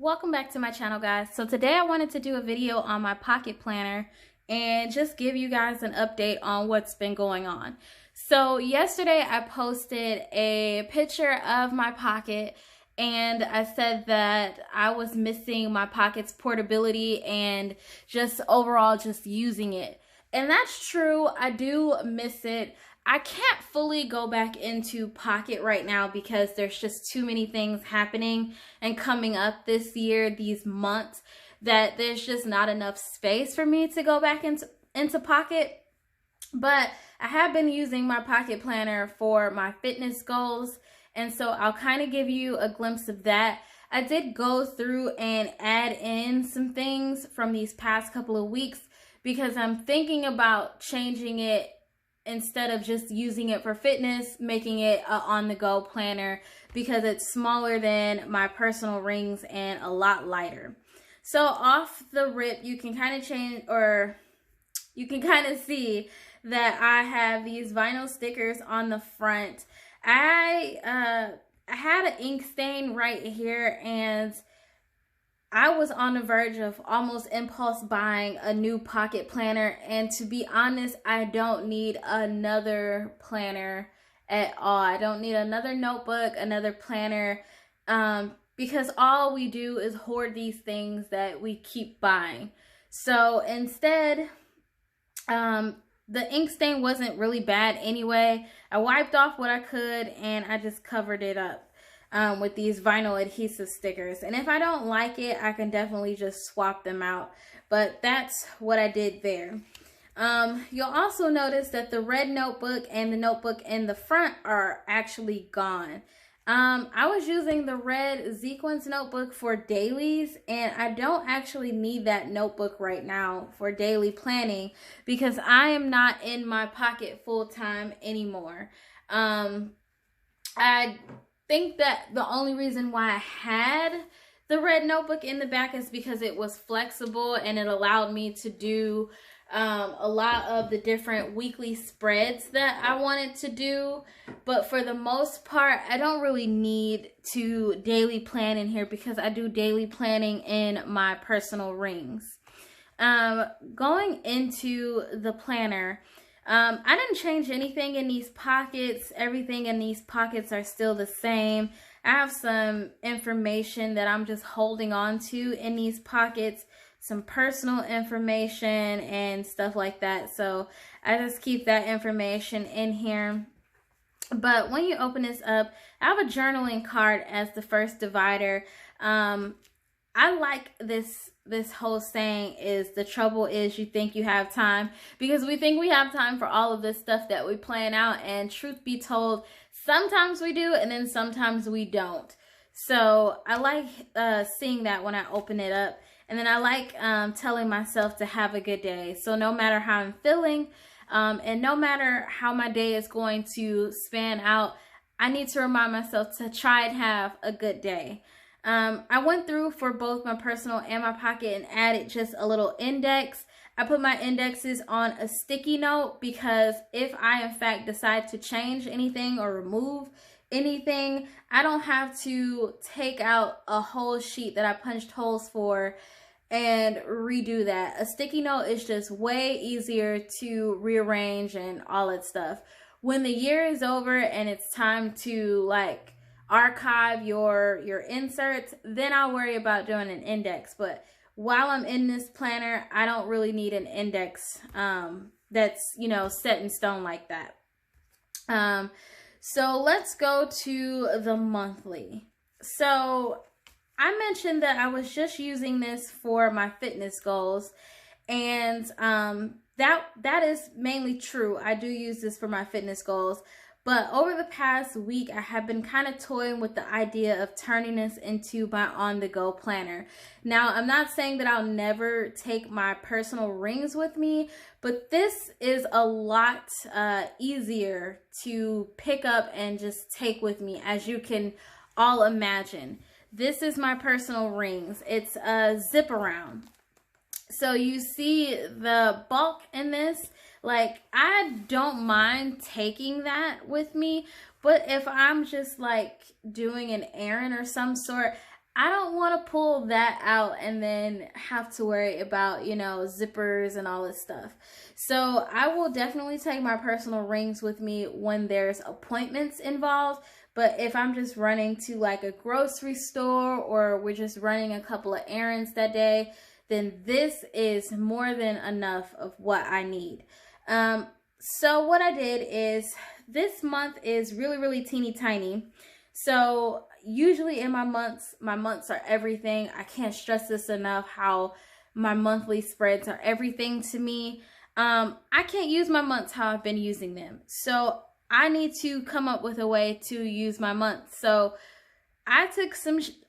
Welcome back to my channel, guys. So today I wanted to do a video on my pocket planner and just give you guys an update on what's been going on. So yesterday I posted a picture of my pocket and I said that I was missing my pocket's portability and just overall just using it. And that's true, I do miss it. I can't fully go back into Pocket right now because there's just too many things happening and coming up this year, these months, that there's just not enough space for me to go back into Pocket. But I have been using my Pocket planner for my fitness goals, and so I'll kind of give you a glimpse of that. I did go through and add in some things from these past couple of weeks because I'm thinking about changing it. Instead of just using it for fitness, making it a on-the-go planner because it's smaller than my personal rings and a lot lighter. So off the rip, you can kind of change, or you can kind of see that I have these vinyl stickers on the front. I had an ink stain right here, and I was on the verge of almost impulse buying a new pocket planner, and to be honest, I don't need another planner at all. I don't need another notebook, another planner, because all we do is hoard these things that we keep buying. So instead, the ink stain wasn't really bad anyway. I wiped off what I could and I just covered it up with these vinyl adhesive stickers. And if I don't like it, I can definitely just swap them out. But that's what I did there. You'll also notice that the red notebook and the notebook in the front are actually gone. I was using the red sequence notebook for dailies, and I don't actually need that notebook right now for daily planning because I am not in my pocket full time anymore. I think that the only reason why I had the red notebook in the back is because it was flexible and it allowed me to do a lot of the different weekly spreads that I wanted to do. But for the most part, I don't really need to daily plan in here because I do daily planning in my personal rings. Going into the planner, I didn't change anything in these pockets. Everything in these pockets are still the same. I have some information that I'm just holding on to in these pockets, some personal information and stuff like that. So I just keep that information in here. But when you open this up, I have a journaling card as the first divider. I like this whole saying is the trouble is you think you have time, because we think we have time for all of this stuff that we plan out, and truth be told, sometimes we do and then sometimes we don't. So I like seeing that when I open it up, and then I like telling myself to have a good day. So no matter how I'm feeling and no matter how my day is going to span out, I need to remind myself to try and have a good day. I went through for both my personal and my pocket and added just a little index. I put my indexes on a sticky note because if I in fact decide to change anything or remove anything, I don't have to take out a whole sheet that I punched holes for and redo that. A sticky note is just way easier to rearrange and all that stuff. When the year is over and it's time to like archive your inserts, then I'll worry about doing an index. But while I'm in this planner, I don't really need an index that's, you know, set in stone like that. So let's go to the monthly. So I mentioned that I was just using this for my fitness goals, and that is mainly true. I do use this for my fitness goals. But over the past week, I have been kind of toying with the idea of turning this into my on-the-go planner. Now, I'm not saying that I'll never take my personal rings with me, but this is a lot easier to pick up and just take with me, as you can all imagine. This is my personal rings. It's a zip around. So you see the bulk in this. Like, I don't mind taking that with me, but if I'm just like doing an errand or some sort, I don't want to pull that out and then have to worry about, you know, zippers and all this stuff. So I will definitely take my personal rings with me when there's appointments involved. But if I'm just running to like a grocery store, or we're just running a couple of errands that day, then this is more than enough of what I need. So what I did is, this month is really, really teeny tiny. So usually in my months are everything. I can't stress this enough, how my monthly spreads are everything to me. I can't use my months how I've been using them. So I need to come up with a way to use my months. So I took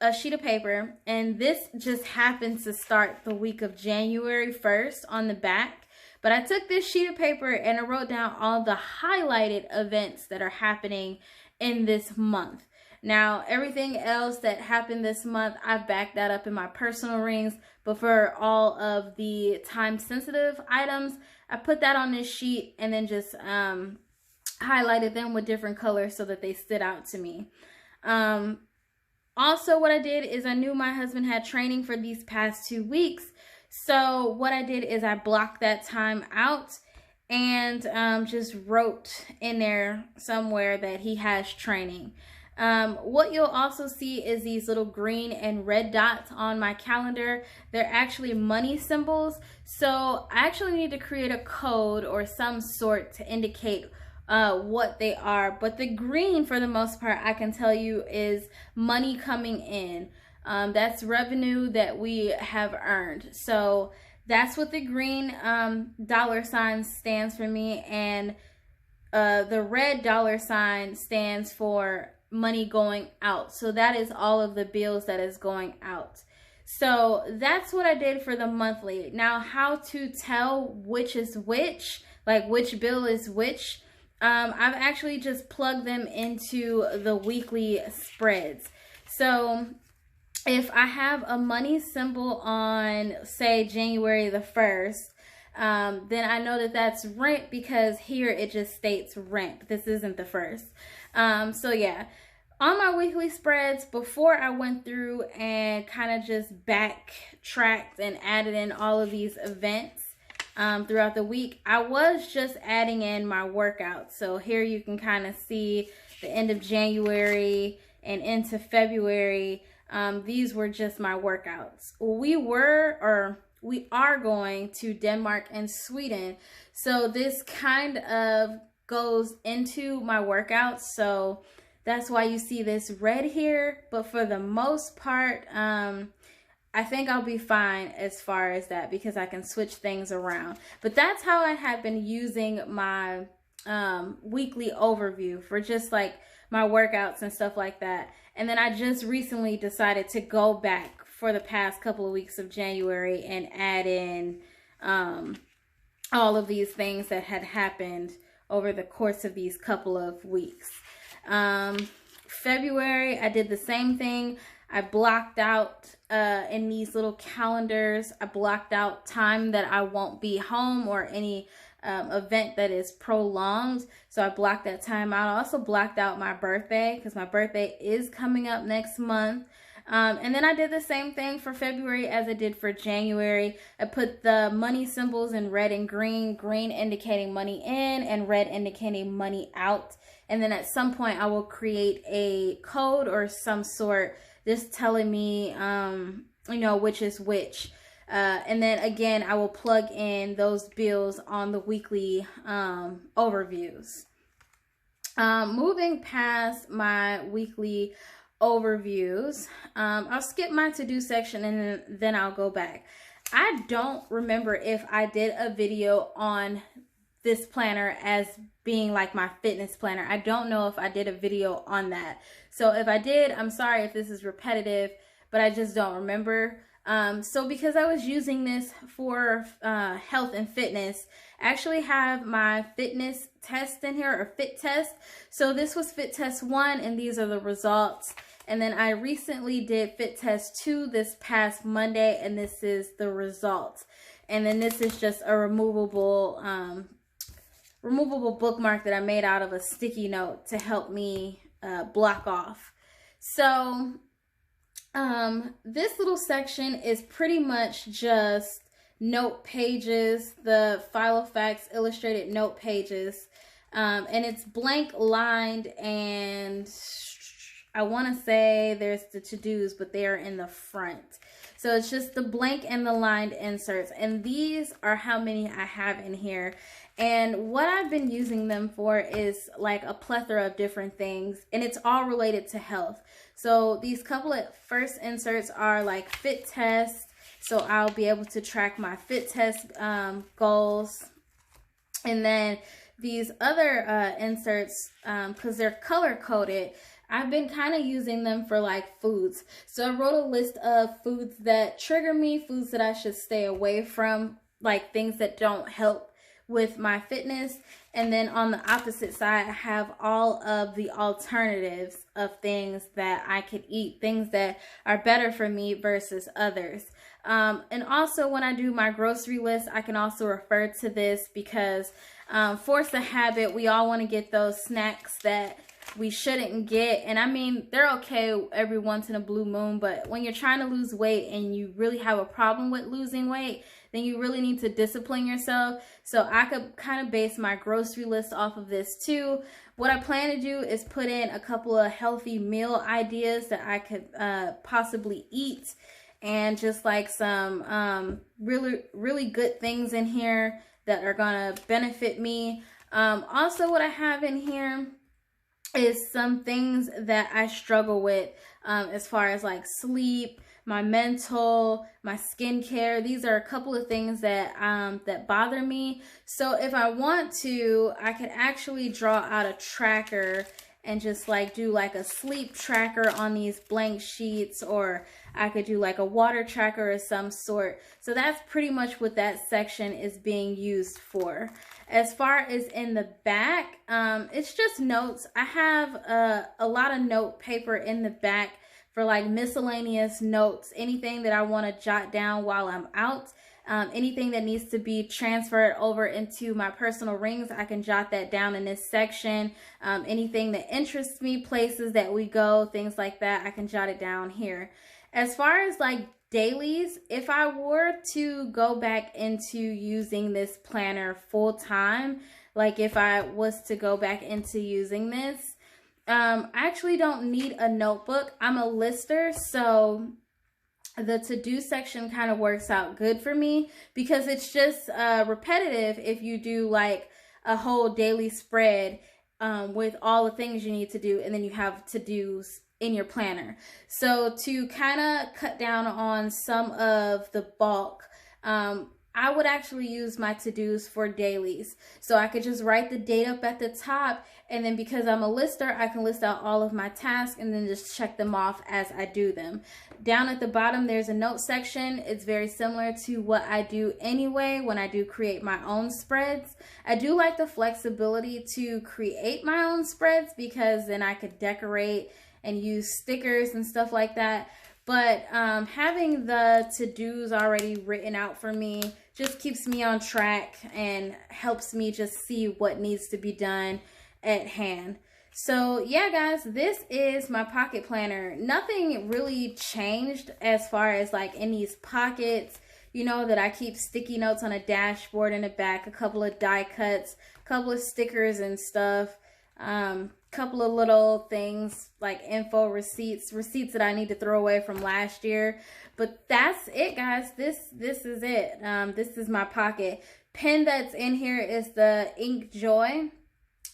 a sheet of paper, and this just happens to start the week of January 1st on the back. But I took this sheet of paper and I wrote down all the highlighted events that are happening in this month. Now, everything else that happened this month, I've backed that up in my personal rings. But for all of the time-sensitive items, I put that on this sheet and then just highlighted them with different colors so that they stood out to me. Also, what I did is, I knew my husband had training for these past 2 weeks. So what I did is I blocked that time out and just wrote in there somewhere that he has training. What you'll also see is these little green and red dots on my calendar. They're actually money symbols. So I actually need to create a code or some sort to indicate what they are. But the green, for the most part, I can tell you, is money coming in. That's revenue that we have earned. So that's what the green dollar sign stands for me. And the red dollar sign stands for money going out. So that is all of the bills that is going out. So that's what I did for the monthly. Now, how to tell which is which, like which bill is which, I've actually just plugged them into the weekly spreads. So if I have a money symbol on, say, January the 1st, then I know that that's rent, because here it just states rent. This isn't the 1st. So yeah, on my weekly spreads, before I went through and kind of just backtracked and added in all of these events throughout the week, I was just adding in my workouts. So here you can kind of see the end of January and into February. These were just my workouts. We are going to Denmark and Sweden. So this kind of goes into my workouts. So that's why you see this red here. But for the most part, I think I'll be fine as far as that, because I can switch things around. But that's how I have been using my weekly overview for just like my workouts and stuff like that. And then I just recently decided to go back for the past couple of weeks of January and add in all of these things that had happened over the course of these couple of weeks. February, I did the same thing. I blocked out in these little calendars, I blocked out time that I won't be home, or any event that is prolonged. So I blocked that time out. I also blocked out my birthday, because my birthday is coming up next month. And then I did the same thing for February as I did for January. I put the money symbols in red and green, green indicating money in and red indicating money out. And then at some point I will create a code or some sort just telling me, you know, which is which. And then again, I will plug in those bills on the weekly overviews. Moving past my weekly overviews, I'll skip my to-do section and then I'll go back. I don't remember if I did a video on this planner as being like my fitness planner. I don't know if I did a video on that. So if I did, I'm sorry if this is repetitive, but I just don't remember. So because I was using this for health and fitness, I actually have my fitness test in here, or fit test. So this was fit test 1 and these are the results. And then I recently did fit test 2 this past Monday, and this is the results. And then this is just a removable bookmark that I made out of a sticky note to help me block off. So This little section is pretty much just note pages, the Filofax illustrated note pages. And it's blank lined, and I want to say there's the to-dos, but they are in the front. So it's just the blank and the lined inserts. And these are how many I have in here. And what I've been using them for is like a plethora of different things, and it's all related to health. So these couple of first inserts are like fit tests. So I'll be able to track my fit test goals. And then these other inserts, because they're color coded, I've been kind of using them for like foods. So I wrote a list of foods that trigger me, foods that I should stay away from, like things that don't help with my fitness. And then on the opposite side, I have all of the alternatives of things that I could eat, things that are better for me versus others. And also when I do my grocery list, I can also refer to this because force a habit, we all want to get those snacks that we shouldn't get. And I mean, they're okay every once in a blue moon, but when you're trying to lose weight and you really have a problem with losing weight, then you really need to discipline yourself. So I could kind of base my grocery list off of this too. What I plan to do is put in a couple of healthy meal ideas that I could possibly eat, and just like some really good things in here that are gonna benefit me. Also what I have in here is some things that I struggle with as far as like sleep, my mental, my skincare. These are a couple of things that that bother me. So if I want to, I could actually draw out a tracker and just like do like a sleep tracker on these blank sheets, or I could do like a water tracker of some sort. So that's pretty much what that section is being used for. As far as in the back, it's just notes. I have a lot of note paper in the back for like miscellaneous notes, anything that I want to jot down while I'm out. Anything that needs to be transferred over into my personal rings, I can jot that down in this section. Anything that interests me, places that we go, things like that, I can jot it down here. As far as like dailies, if I were to go back into using this planner full time, like if I was to go back into using this, I actually don't need a notebook. I'm a lister, so the to-do section kind of works out good for me because it's just repetitive if you do like a whole daily spread with all the things you need to do, and then you have to-dos in your planner. So to kind of cut down on some of the bulk, I would actually use my to-dos for dailies. So I could just write the date up at the top, and then because I'm a lister, I can list out all of my tasks and then just check them off as I do them. Down at the bottom, there's a note section. It's very similar to what I do anyway when I do create my own spreads. I do like the flexibility to create my own spreads because then I could decorate and use stickers and stuff like that. But having the to-dos already written out for me just keeps me on track and helps me just see what needs to be done at hand. So yeah, guys, this is my pocket planner. Nothing really changed as far as like in these pockets. You know that I keep sticky notes on a dashboard in the back, a couple of die cuts, a couple of stickers and stuff. Couple of little things like info receipts that I need to throw away from last year. But that's it, guys. This is it. This is my pocket. Pen that's in here is the Ink Joy,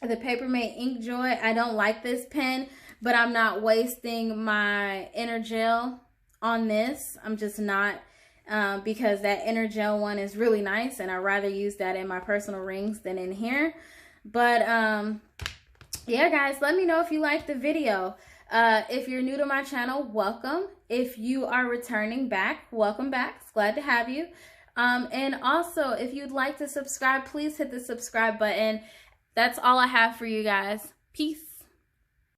the Papermate Ink Joy. I don't like this pen, but I'm not wasting my inner gel on this. I'm just not, because that inner gel one is really nice, and I'd rather use that in my personal rings than in here. But yeah, guys, let me know if you liked the video. If you're new to my channel, welcome. If you are returning back, welcome back. It's glad to have you. And also, if you'd like to subscribe, please hit the subscribe button. That's all I have for you guys. Peace.